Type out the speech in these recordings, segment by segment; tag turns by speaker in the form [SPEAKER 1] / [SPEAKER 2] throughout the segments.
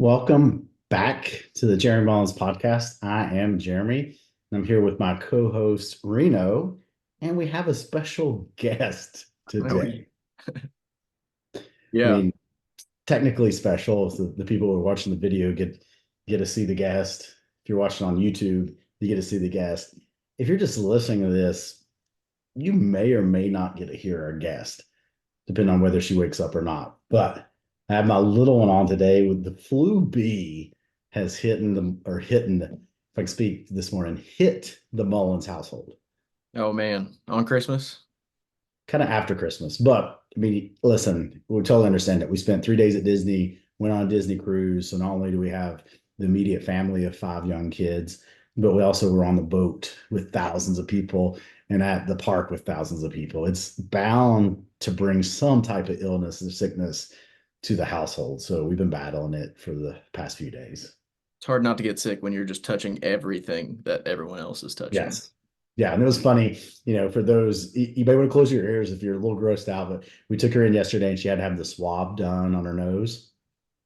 [SPEAKER 1] Welcome back to the Jeremy Mullins podcast. I am Jeremy, and I'm here with my co-host Reno, and we have a special guest
[SPEAKER 2] Oh,
[SPEAKER 1] today. I
[SPEAKER 2] yeah,
[SPEAKER 1] mean, technically special, so the people who are watching the video get to see the guest. If you're watching on YouTube, you get to see the guest. If you're just listening to this, you may or may not get to hear our guest, depending on whether she wakes up or not. But I have my little one on today with the flu bee has if I can speak this morning, hit the Mullins household
[SPEAKER 2] oh man, on Christmas.
[SPEAKER 1] kind of after Christmas. But I mean, listen, we totally understand it. We spent 3 days at Disney, went on a Disney cruise. So not only do we have the immediate family of 5 young kids, but we also were on the boat with thousands of people and at the park with thousands of people. It's bound to bring some type of illness or sickness to the household. So we've been battling it for the past few days.
[SPEAKER 2] It's hard not to get sick when you're just touching everything that everyone else is touching.
[SPEAKER 1] Yes. Yeah. And it was funny, for those, you may want to close your ears if you're a little grossed out, but we took her in yesterday and she had to have the swab done on her nose.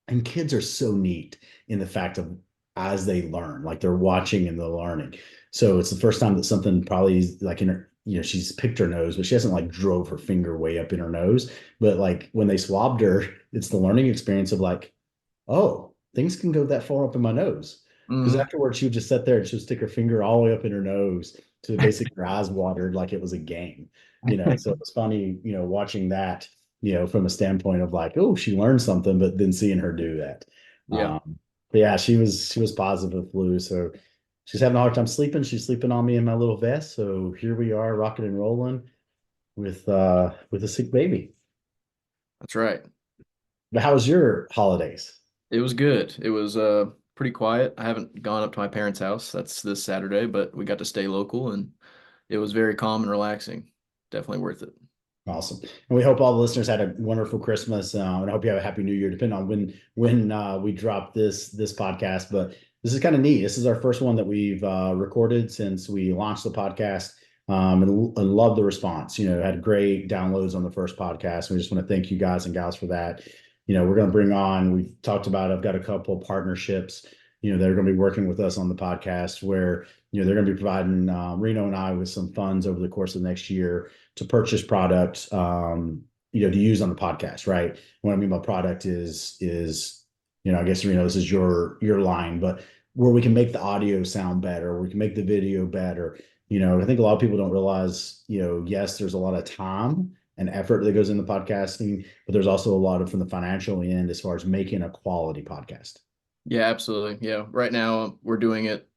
[SPEAKER 1] And kids are so neat in the fact of as they learn, like they're watching and they're learning. So it's the first time that something probably is like in her, she's picked her nose, but she hasn't like drove her finger way up in her nose. But like when they swabbed her, it's the learning experience of like, oh, things can go that far up in my nose. Because
[SPEAKER 2] Hmm.
[SPEAKER 1] afterwards, she would just sit there and she would stick her finger all the way up in her nose to basically her eyes watered like it was a game. So it was funny, watching that, from a standpoint of like, oh, she learned something, but then seeing her do that.
[SPEAKER 2] Yeah,
[SPEAKER 1] But yeah, she was positive with flu. So she's having a hard time sleeping. She's sleeping on me in my little vest. So here we are rocking and rolling with a sick baby.
[SPEAKER 2] that's right.
[SPEAKER 1] But how was your holidays?
[SPEAKER 2] It was good. It was pretty quiet. I haven't gone up to my parents' house. That's this Saturday, but we got to stay local and it was very calm and relaxing. Definitely worth it.
[SPEAKER 1] Awesome. And we hope all the listeners had a wonderful Christmas. And I hope you have a happy new year, depending on when we drop this podcast. But this is kind of neat. This is our first one that we've recorded since we launched the podcast. And love the response. Had great downloads on the first podcast. We just want to thank you guys and gals for that. We're going to bring on, we've talked about, I've got a couple partnerships, that are going to be working with us on the podcast where, they're going to be providing Reno and I with some funds over the course of the next year to purchase product, to use on the podcast, right? What I mean by product is, I guess, this is your line, but where we can make the audio sound better, we can make the video better. I think a lot of people don't realize, yes, there's a lot of time and effort that goes into podcasting, but there's also a lot of from the financial end as far as making a quality podcast.
[SPEAKER 2] Yeah, absolutely. Yeah, right now we're doing it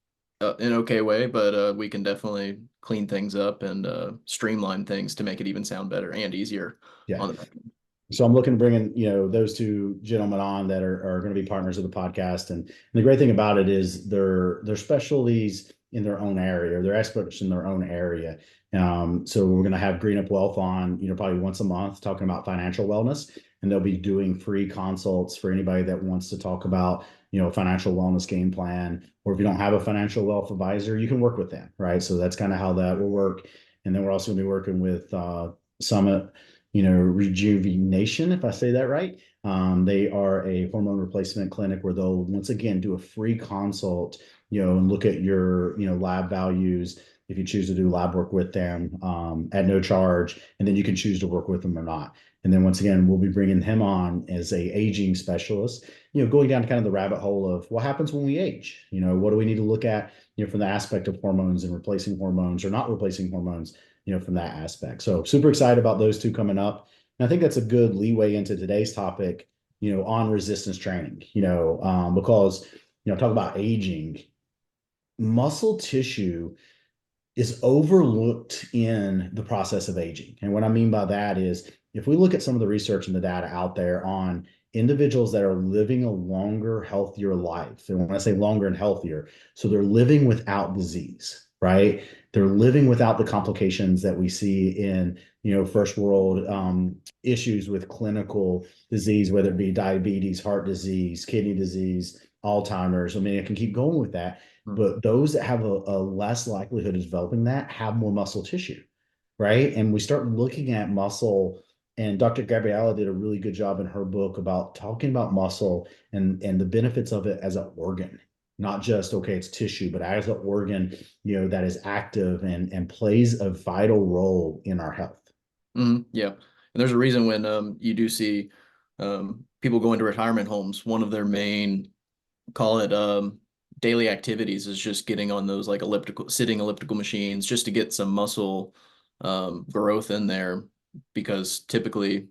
[SPEAKER 2] in okay way, but we can definitely clean things up and streamline things to make it even sound better and easier
[SPEAKER 1] Yeah.
[SPEAKER 2] on the back end.
[SPEAKER 1] So I'm looking to bring in, those two gentlemen on that are going to be partners of the podcast. And the great thing about it is they're specialties in their own area, or they're experts in their own area. So we're going to have Green Up Wealth on, probably once a month talking about financial wellness. And they'll be doing free consults for anybody that wants to talk about, financial wellness game plan. Or if you don't have a financial wealth advisor, you can work with them, right? So that's kind of how that will work. And then we're also going to be working with Summit Rejuvenation, if I say that right. They are a hormone replacement clinic where they'll once again do a free consult, and look at your, lab values if you choose to do lab work with them at no charge, and then you can choose to work with them or not. And then once again, we'll be bringing him on as a aging specialist, going down to kind of the rabbit hole of what happens when we age. What do we need to look at, from the aspect of hormones and replacing hormones or not replacing hormones, from that aspect. So super excited about those two coming up. And I think that's a good leeway into today's topic, on resistance training, because, talk about aging, muscle tissue is overlooked in the process of aging. And what I mean by that is if we look at some of the research and the data out there on individuals that are living a longer, healthier life, and when I say longer and healthier, so they're living without disease, right? They're living without the complications that we see in, first world issues with clinical disease, whether it be diabetes, heart disease, kidney disease, Alzheimer's. I mean, I can keep going with that, but those that have a less likelihood of developing that have more muscle tissue, right? And we start looking at muscle And Dr. Gabriella did a really good job in her book about talking about muscle and the benefits of it as an organ, not just, okay, it's tissue, but as an organ, that is active and plays a vital role in our health.
[SPEAKER 2] Yeah. And there's a reason when you do see people go into retirement homes, one of their main, call it daily activities, is just getting on those like sitting elliptical machines just to get some muscle growth in there, because typically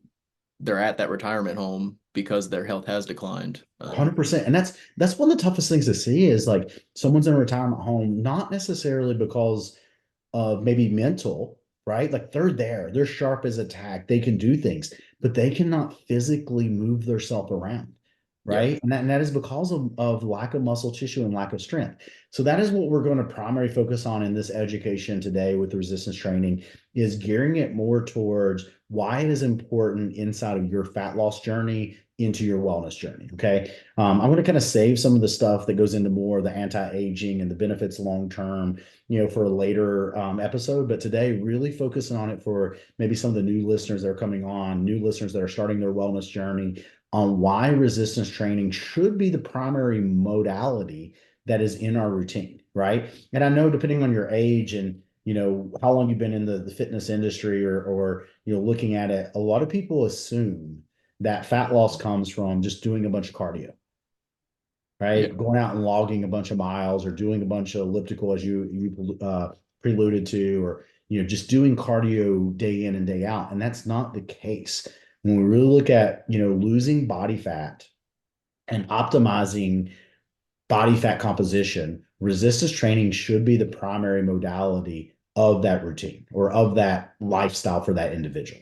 [SPEAKER 2] they're at that retirement home because their health has declined.
[SPEAKER 1] 100%. And that's one of the toughest things to see is like someone's in a retirement home, not necessarily because of maybe mental, right? Like they're sharp as a tack, they can do things, but they cannot physically move themselves around,
[SPEAKER 2] Yeah.
[SPEAKER 1] right? And that is because of lack of muscle tissue and lack of strength. So that is what we're going to primarily focus on in this education today with resistance training, is gearing it more towards why it is important inside of your fat loss journey into your wellness journey. Okay. I'm going to kind of save some of the stuff that goes into more of the anti-aging and the benefits long term, for a later episode. But today, really focusing on it for maybe some of the new listeners that are coming on, new listeners that are starting their wellness journey, on why resistance training should be the primary modality that is in our routine, right? And I know depending on your age and how long you've been in the fitness industry or looking at it, a lot of people assume that fat loss comes from just doing a bunch of cardio,
[SPEAKER 2] Yeah.
[SPEAKER 1] right? Going out and logging a bunch of miles or doing a bunch of elliptical, as you preluded to, or just doing cardio day in and day out. And that's not the case. When we really look at losing body fat and optimizing body fat composition, resistance training should be the primary modality of that routine or of that lifestyle for that individual.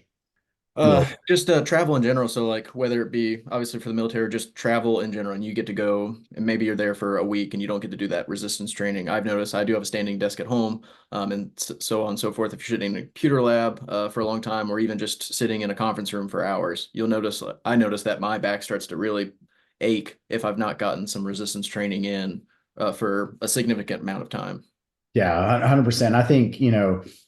[SPEAKER 2] Just travel in general. So like whether it be obviously for the military or just travel in general, and you get to go and maybe you're there for a week and you don't get to do that resistance training. I've noticed I do have a standing desk at home, and so on and so forth. If you're sitting in a computer lab for a long time, or even just sitting in a conference room for hours, you'll notice, I notice that my back starts to really ache if I've not gotten some resistance training in for a significant amount of time.
[SPEAKER 1] Yeah, 100%. I think,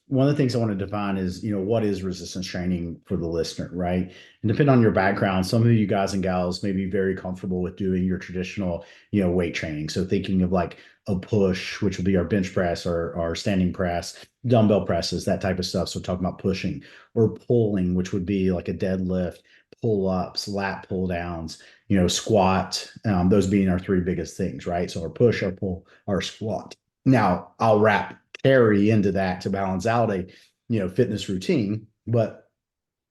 [SPEAKER 1] one of the things I want to define is, what is resistance training for the listener, right? And depending on your background, some of you guys and gals may be very comfortable with doing your traditional, weight training. So thinking of like a push, which would be our bench press or our standing press, dumbbell presses, that type of stuff. So talking about pushing, or pulling, which would be like a deadlift, pull ups, lat pull downs, squat, those being our three biggest things, right? So our push, our pull, our squat. Now, I'll wrap carry into that to balance out a, fitness routine, but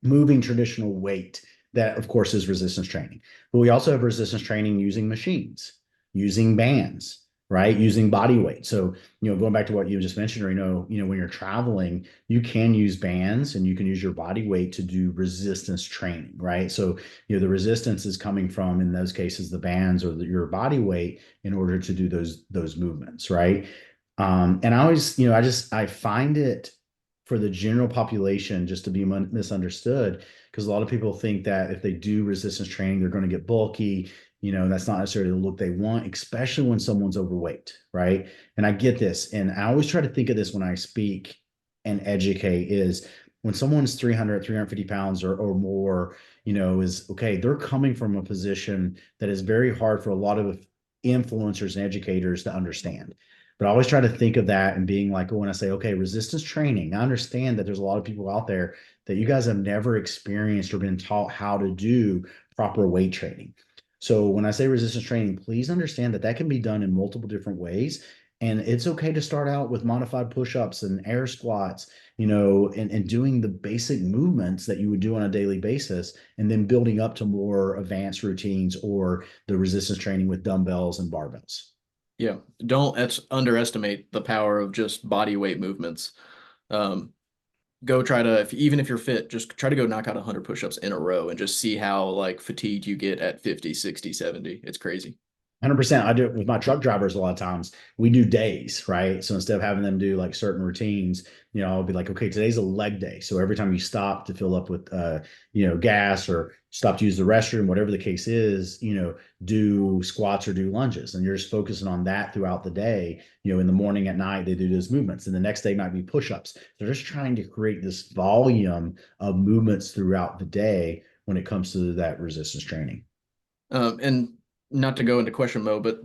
[SPEAKER 1] moving traditional weight, that of course is resistance training. But we also have resistance training using machines, using bands, right? Using body weight. So, going back to what you just mentioned, Reno, when you're traveling, you can use bands and you can use your body weight to do resistance training, right? So, the resistance is coming from, in those cases, the bands or your body weight in order to do those movements, right? And I always, I find it for the general population just to be misunderstood, because a lot of people think that if they do resistance training, they're going to get bulky. That's not necessarily the look they want, especially when someone's overweight, right? And I get this. And I always try to think of this when I speak and educate is when someone's 350 pounds or more, is okay, they're coming from a position that is very hard for a lot of influencers and educators to understand. But I always try to think of that and being like, oh, when I say, okay, resistance training, I understand that there's a lot of people out there that you guys have never experienced or been taught how to do proper weight training. So when I say resistance training, please understand that that can be done in multiple different ways. And it's okay to start out with modified push-ups and air squats, and doing the basic movements that you would do on a daily basis, and then building up to more advanced routines or the resistance training with dumbbells and barbells.
[SPEAKER 2] Yeah, don't underestimate the power of just body weight movements. Um, Go try to, even if you're fit, just try to go knock out 100 push-ups in a row and just see how like fatigued you get at 50, 60, 70. It's crazy.
[SPEAKER 1] 100%. I do it with my truck drivers a lot of times. We do days, right? So instead of having them do like certain routines, I'll be like, okay, today's a leg day. So every time you stop to fill up with, gas or stop to use the restroom, whatever the case is, do squats or do lunges. And you're just focusing on that throughout the day. In the morning, at night, they do those movements. And the next day might be push-ups. They're just trying to create this volume of movements throughout the day when it comes to that resistance training.
[SPEAKER 2] And not to go into question mode, but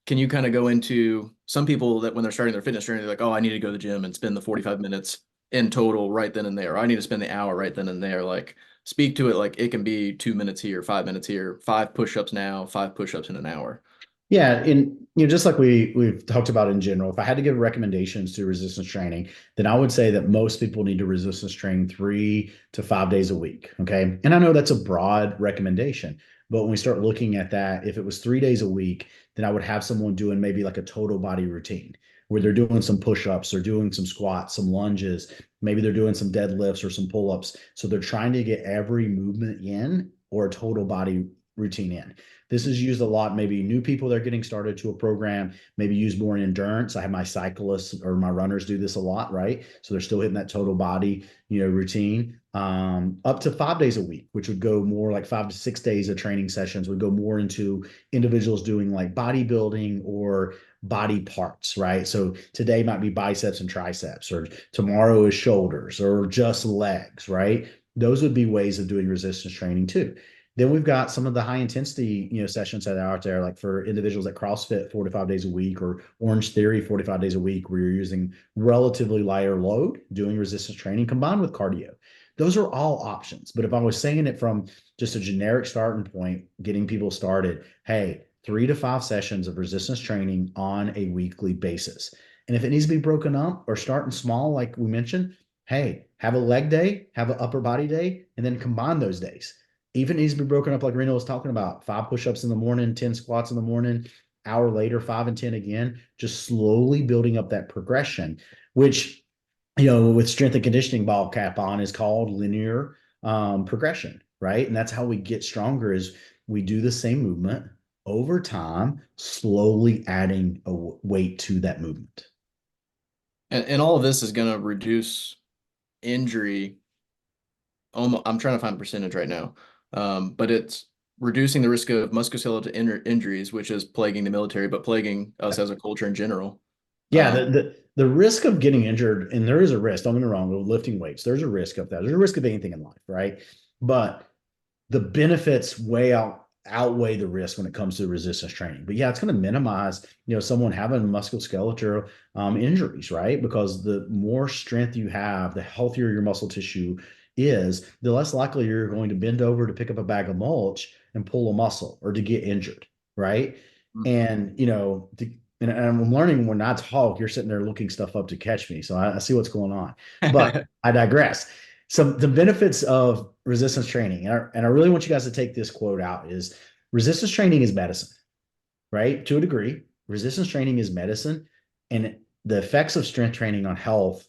[SPEAKER 2] can you kind of go into some people that when they're starting their fitness journey, they're like, oh, I need to go to the gym and spend the 45 minutes in total right then and there. Or I need to spend the hour right then and there. Like, speak to it like it can be 2 minutes here, 5 minutes here, 5 push-ups now, 5 push-ups in an hour.
[SPEAKER 1] Yeah, and just like we've talked about in general, if I had to give recommendations to resistance training, then I would say that most people need to resistance train 3 to 5 days a week. Okay. And I know that's a broad recommendation, but when we start looking at that, if it was 3 days a week, then I would have someone doing maybe like a total body routine where they're doing some push-ups, they're doing some squats, some lunges, maybe they're doing some deadlifts or some pull-ups. So they're trying to get every movement in or a total body routine in. This is used a lot, maybe new people that are getting started to a program, maybe use more in endurance. I have my cyclists or my runners do this a lot, right? So they're still hitting that total body, routine. Up to 5 days a week, which would go more like 5 to 6 days of training sessions, would go more into individuals doing like bodybuilding or body parts, right? So today might be biceps and triceps, or tomorrow is shoulders, or just legs, right? Those would be ways of doing resistance training too. Then we've got some of the high intensity, sessions that are out there, like for individuals at CrossFit 4 to 5 days a week, or Orange Theory 45 days a week, where you're using relatively lighter load, doing resistance training combined with cardio. Those are all options. But if I was saying it from just a generic starting point, getting people started, hey, 3 to 5 sessions of resistance training on a weekly basis. And if it needs to be broken up or starting small, like we mentioned, hey, have a leg day, have an upper body day, and then combine those days. Even needs to be broken up like Reno was talking about. 5 push-ups in the morning, 10 squats in the morning, hour later, 5 and 10 again, just slowly building up that progression, which, with strength and conditioning ball cap on is called linear progression, right? And that's how we get stronger is we do the same movement over time, slowly adding a weight to that movement.
[SPEAKER 2] And all of this is going to reduce injury. Almost, I'm trying to find a percentage right now, but it's reducing the risk of musculoskeletal injuries, which is plaguing the military, but plaguing us as a culture in general.
[SPEAKER 1] Yeah, the risk of getting injured, and there is a risk, don't get me wrong, with lifting weights, there's a risk of that. There's a risk of anything in life, right? But the benefits outweigh the risk when it comes to resistance training. But yeah, it's going to minimize, someone having musculoskeletal injuries, right? Because the more strength you have, the healthier your muscle tissue is, the less likely you're going to bend over to pick up a bag of mulch and pull a muscle or to get injured, right? And and I'm learning when I talk, you're sitting there looking stuff up to catch me. So I see what's going on. But I digress. So the benefits of resistance training, and I really want you guys to take this quote out, is resistance training is medicine, right? To a degree, resistance training is medicine, and the effects of strength training on health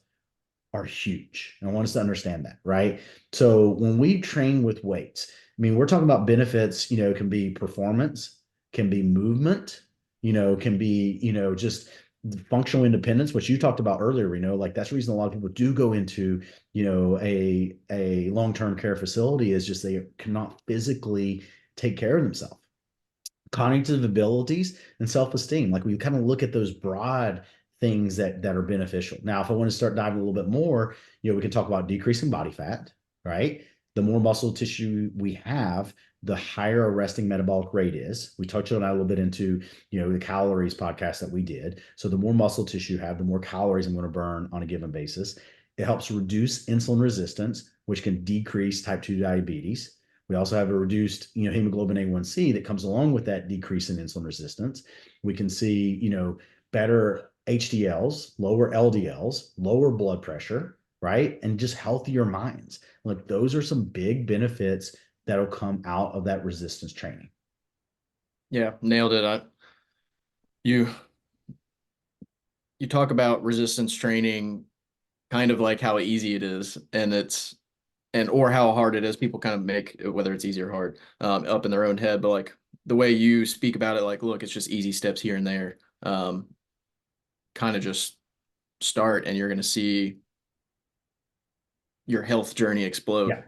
[SPEAKER 1] are huge. And I want us to understand that, right? So when we train with weights, I mean, we're talking about benefits, can be performance, can be movement, can be, just functional independence, which you talked about earlier, like that's the reason a lot of people do go into, a long-term care facility is just they cannot physically take care of themselves. Cognitive abilities and self-esteem. Like we kind of look at those broad things that are beneficial. Now, if I want to start diving a little bit more, we can talk about decreasing body fat, right? The more muscle tissue we have, the higher a resting metabolic rate is. We touched on that a little bit into, the calories podcast that we did. So the more muscle tissue you have, the more calories I'm going to burn on a given basis. It helps reduce insulin resistance, which can decrease type 2 diabetes. We also have a reduced, hemoglobin A1C that comes along with that decrease in insulin resistance. We can see, better HDLs, lower LDLs, lower blood pressure, right? And just healthier minds. Like those are some big benefits that'll come out of that resistance training.
[SPEAKER 2] Yeah, nailed it. You you talk about resistance training, kind of like how easy it is, and or how hard it is. People kind of make whether it's easy or hard up in their own head, but like the way you speak about it, like, look, it's just easy steps here and there. Kind of just start and you're going to see your health journey explode.
[SPEAKER 1] Yeah.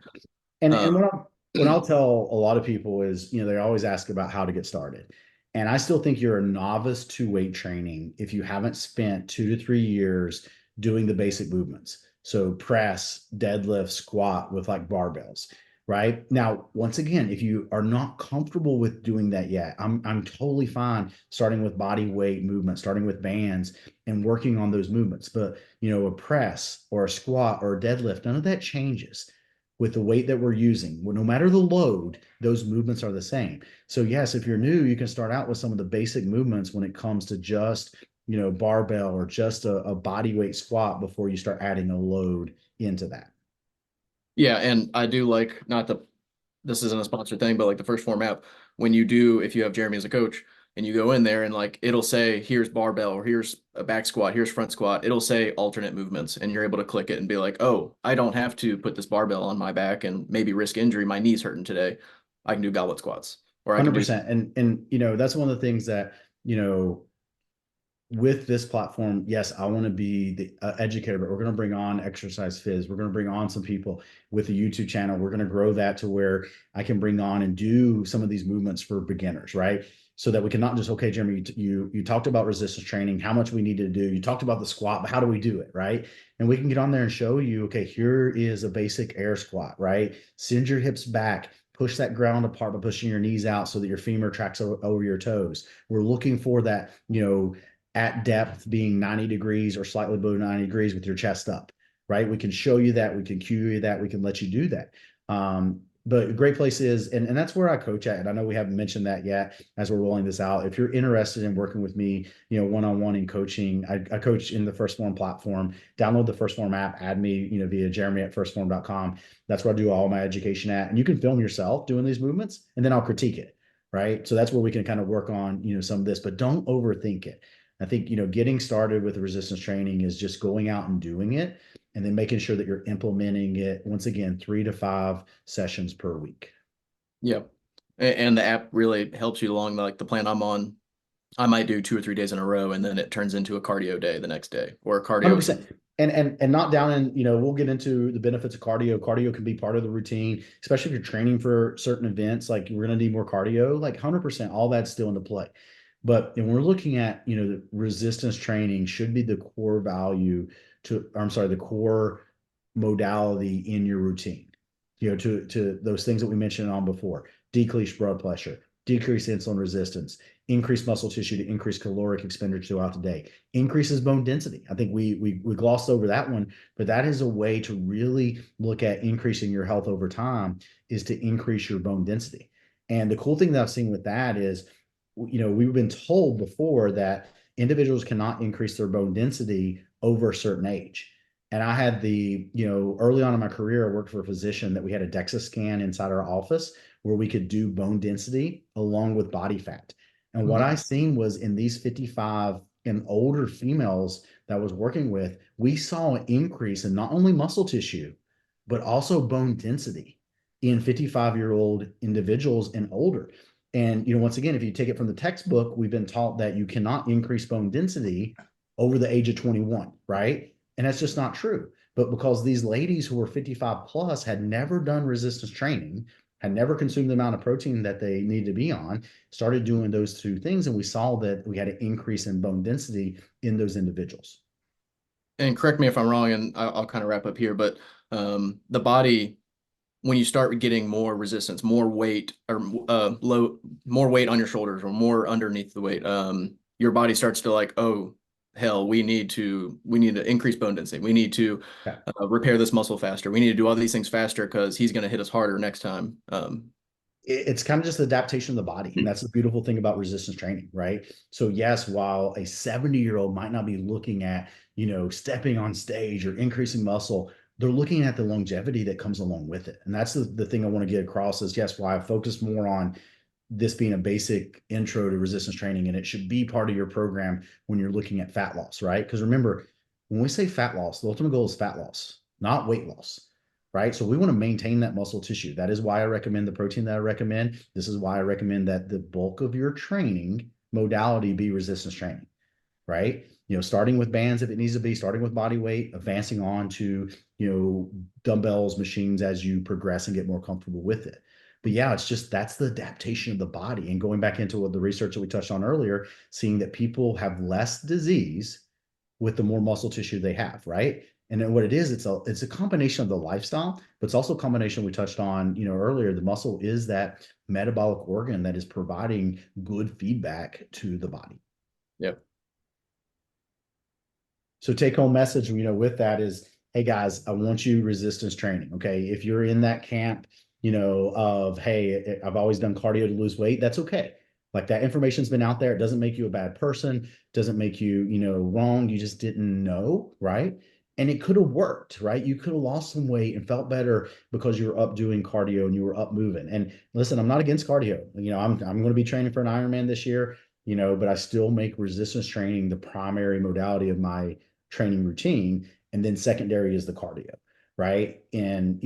[SPEAKER 1] And
[SPEAKER 2] Um,
[SPEAKER 1] what I'll tell a lot of people is, they always ask about how to get started. And I still think you're a novice to weight training if you haven't spent 2 to 3 years doing the basic movements. So press, deadlift, squat with like barbells, right? Now, once again, if you are not comfortable with doing that yet, I'm totally fine starting with body weight movement, starting with bands and working on those movements. But, a press or a squat or a deadlift, none of that changes with the weight that we're using. Well, no matter the load, those movements are the same. So yes, if you're new, you can start out with some of the basic movements when it comes to just, barbell or just a body weight squat before you start adding a load into that.
[SPEAKER 2] yeah, and I do like, not the this isn't a sponsored thing, but like the first Phorm app, when you do, if you have Jeremy as a coach and you go in there and like it'll say, here's barbell or here's a back squat, here's front squat, it'll say alternate movements, and you're able to click it and be like, oh, I don't have to put this barbell on my back and maybe risk injury. My knee's hurting today. I can do goblet squats, or I can do.
[SPEAKER 1] 100%. And that's one of the things that, with this platform, yes, I want to be the educator, but we're going to bring on Exercise Fizz. We're going to bring on some people with a YouTube channel. We're going to grow that to where I can bring on and do some of these movements for beginners, right? So that we can not just, okay, Jeremy, you talked about resistance training, how much we need to do. You talked about the squat, but how do we do it, right? And we can get on there and show you, okay, here is a basic air squat, right? Send your hips back, push that ground apart by pushing your knees out so that your femur tracks over your toes. We're looking for that, at depth being 90 degrees or slightly below 90 degrees with your chest up, right? We can show you that. We can cue you that. We can let you do that. But a great place is, and that's where I coach at. And I know we haven't mentioned that yet as we're rolling this out. If you're interested in working with me, one-on-one in coaching, I coach in the First Phorm platform. Download the First Phorm app, add me, via jeremy@firstphorm.com. That's where I do all my education at. And you can film yourself doing these movements and then I'll critique it. Right. So that's where we can kind of work on, some of this, but don't overthink it. I think, getting started with resistance training is just going out and doing it and then making sure that you're implementing it once again, 3 to 5 sessions per week.
[SPEAKER 2] Yeah. And the app really helps you along. Like the plan I'm on, I might do 2 or 3 days in a row, and then it turns into a cardio day the next day, or a cardio.
[SPEAKER 1] 100%. And not down in, we'll get into the benefits of cardio. Cardio can be part of the routine, especially if you're training for certain events, like we're going to need more cardio, like 100%, all that's still into play. But when we're looking at, the resistance training should be the core value the core modality in your routine, to those things that we mentioned on before: decrease blood pressure, decrease insulin resistance, increase muscle tissue to increase caloric expenditure throughout the day, increases bone density. I think we glossed over that one, but that is a way to really look at increasing your health over time, is to increase your bone density. And the cool thing that I've seen with that is, we've been told before that individuals cannot increase their bone density over a certain age. And I had early on in my career, I worked for a physician that we had a DEXA scan inside our office where we could do bone density along with body fat. And what I seen was, in these 55 and older females that I was working with, we saw an increase in not only muscle tissue, but also bone density in 55-year-old individuals and older. And, once again, if you take it from the textbook, we've been taught that you cannot increase bone density over the age of 21, right? And that's just not true. But because these ladies who were 55 plus had never done resistance training, had never consumed the amount of protein that they needed to be on, started doing those two things, and we saw that we had an increase in bone density in those individuals.
[SPEAKER 2] And correct me if I'm wrong, and I'll kind of wrap up here, but the body, when you start getting more resistance, more weight, or more weight on your shoulders, or more underneath the weight, your body starts to like, oh, hell, we need to increase bone density. We need to
[SPEAKER 1] Yeah.
[SPEAKER 2] repair this muscle faster. We need to do all these things faster because he's going to hit us harder next time.
[SPEAKER 1] It's kind of just the adaptation of the body. And that's the beautiful thing about resistance training, right? So yes, while a 70-year-old might not be looking at, stepping on stage or increasing muscle, they're looking at the longevity that comes along with it. And that's the thing I want to get across is, yes, why I focus more on this being a basic intro to resistance training, and it should be part of your program when you're looking at fat loss, right? Because remember, when we say fat loss, the ultimate goal is fat loss, not weight loss. right? So we want to maintain that muscle tissue. That is why I recommend the protein that I recommend. This is why I recommend that the bulk of your training modality be resistance training, right? Starting with bands if it needs to be, starting with body weight, advancing on to, dumbbells, machines as you progress and get more comfortable with it. But yeah, it's just that's the adaptation of the body. And going back into what the research that we touched on earlier, seeing that people have less disease with the more muscle tissue they have, right? And then what it is, it's a combination of the lifestyle, but it's also a combination we touched on, earlier. The muscle is that metabolic organ that is providing good feedback to the body.
[SPEAKER 2] Yep.
[SPEAKER 1] So take home message, with that is, hey guys, I want you resistance training. Okay. If you're in that camp, of, hey, I've always done cardio to lose weight, that's okay. Like that information's been out there. It doesn't make you a bad person, doesn't make you, wrong. You just didn't know, right? And it could have worked, right? You could have lost some weight and felt better because you were up doing cardio and you were up moving. And listen, I'm not against cardio. I'm going to be training for an Ironman this year, but I still make resistance training the primary modality of my training routine. And then secondary is the cardio, right? And,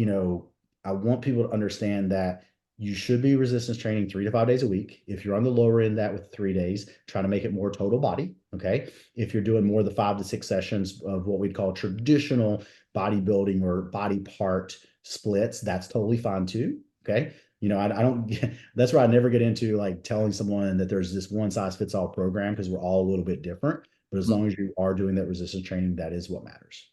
[SPEAKER 1] I want people to understand that you should be resistance training 3 to 5 days a week. If you're on the lower end, that with 3 days, try to make it more total body. Okay. If you're doing more of the 5 to 6 sessions of what we'd call traditional bodybuilding or body part splits, that's totally fine too. Okay. I don't, that's where I never get into like telling someone that there's this one size fits all program because we're all a little bit different. But as long as you are doing that resistance training, that is what matters.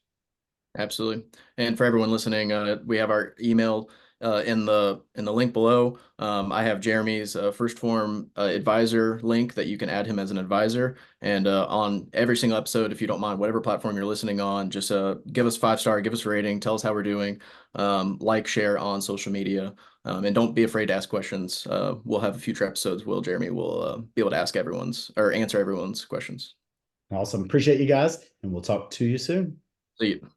[SPEAKER 2] Absolutely. And for everyone listening, we have our email in the link below. I have Jeremy's first Phorm advisor link that you can add him as an advisor. And on every single episode, if you don't mind, whatever platform you're listening on, just give us 5 star, give us a rating, tell us how we're doing, like, share on social media, and don't be afraid to ask questions. We'll have future episodes. Jeremy will be able to ask everyone's or answer everyone's questions.
[SPEAKER 1] Awesome. Appreciate you guys, and we'll talk to you soon.
[SPEAKER 2] See you.